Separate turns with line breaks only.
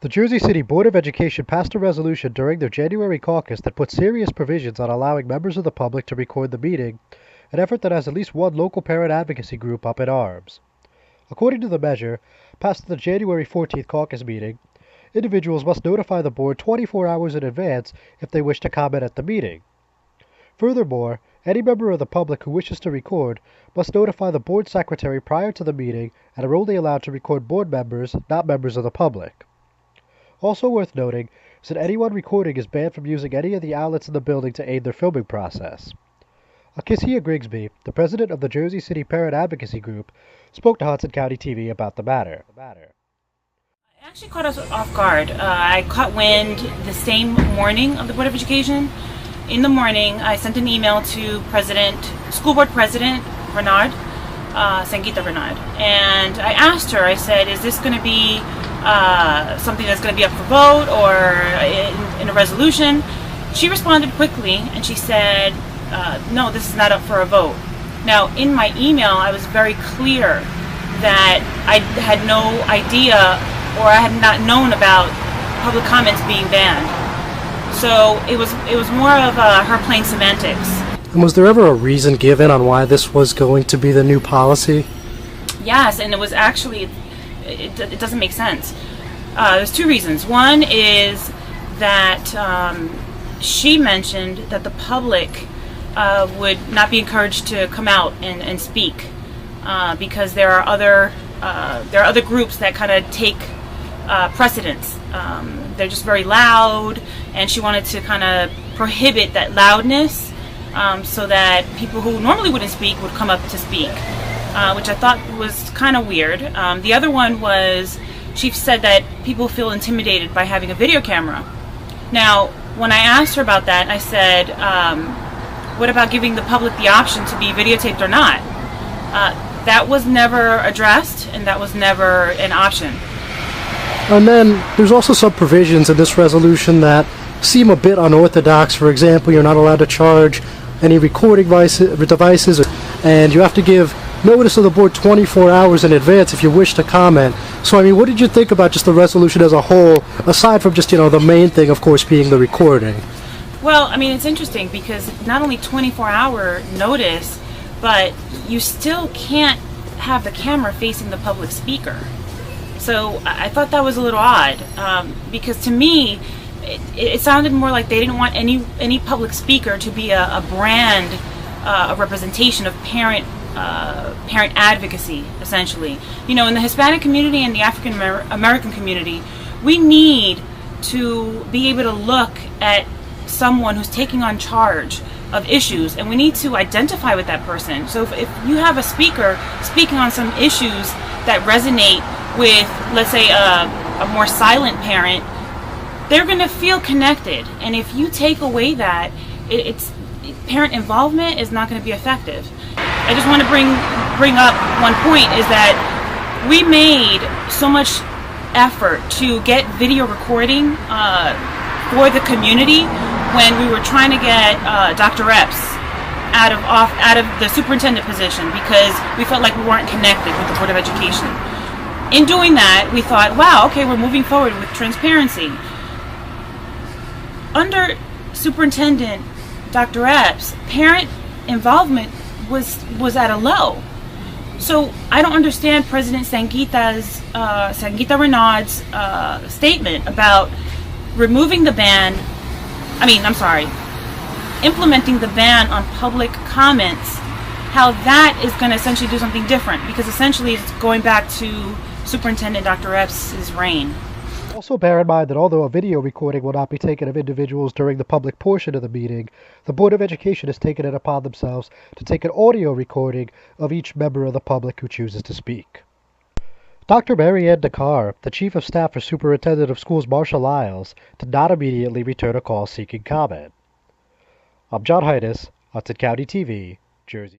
The Jersey City Board of Education passed a resolution during their January caucus that put serious provisions on allowing members of the public to record the meeting, an effort that has at least one local parent advocacy group up in arms. According to the measure, passed at the January 14th caucus meeting, individuals must notify the board 24 hours in advance if they wish to comment at the meeting. Furthermore, any member of the public who wishes to record must notify the board secretary prior to the meeting and are only allowed to record board members, not members of the public. Also worth noting is that anyone recording is banned from using any of the outlets in the building to aid their filming process. Akesia Grigsby, the president of the Jersey City Parent Advocacy Group, spoke to Hudson County TV about the matter.
It actually caught us off guard. I caught wind the same morning of the Board of Education. In the morning, I sent an email to School Board President Renard, Sangeeta Renard, and I asked her, I said, is this going to be something that's going to be up for vote or in a resolution? She responded quickly and she said, no, this is not up for a vote. Now, in my email, I was very clear that I had no idea or I had not known about public comments being banned. So it was more of her playing semantics.
And was there ever a reason given on why this was going to be the new policy?
Yes, and it was actually, it doesn't make sense. There's two reasons. One is that she mentioned that the public would not be encouraged to come out and speak because there are other groups that kind of take precedence. They're just very loud, and she wanted to kind of prohibit that loudness so that people who normally wouldn't speak would come up to speak, which I thought was kind of weird. The other one was she said that people feel intimidated by having a video camera. Now, when I asked her about that, I said, what about giving the public the option to be videotaped or not? That was never addressed, and that was never an option.
And then there's also some provisions in this resolution that seem a bit unorthodox. For example, you're not allowed to charge any recording devices, and you have to give notice of the board 24 hours in advance if you wish to comment. So, I mean, what did you think about just the resolution as a whole, aside from just, the main thing, of course, being the recording?
Well, I mean, it's interesting because not only 24-hour notice, but you still can't have the camera facing the public speaker. So I thought that was a little odd because to me, it sounded more like they didn't want any public speaker to be a brand, a representation of parent advocacy, essentially. In the Hispanic community and the African American community, we need to be able to look at someone who's taking on charge of issues, and we need to identify with that person. So if you have a speaker speaking on some issues that resonate with, let's say, a more silent parent, they're going to feel connected. And if you take away that, parent involvement is not going to be effective. I just want to bring up one point, is that we made so much effort to get video recording for the community when we were trying to get Dr. Epps out of the superintendent position because we felt like we weren't connected with the Board of Education. In doing that, we thought, wow, okay, we're moving forward with transparency. Under Superintendent Dr. Epps, parent involvement was at a low. So I don't understand President Sangeeta Renard's statement about implementing the ban on public comments, how that is going to essentially do something different, because essentially it's going back to Superintendent Dr. Epps' reign.
Also bear in mind that although a video recording will not be taken of individuals during the public portion of the meeting, the Board of Education has taken it upon themselves to take an audio recording of each member of the public who chooses to speak. Dr. Mary Ann Dakar, the Chief of Staff for Superintendent of Schools Marshall Isles, did not immediately return a call seeking comment. I'm John Heides, Hudson County TV, Jersey.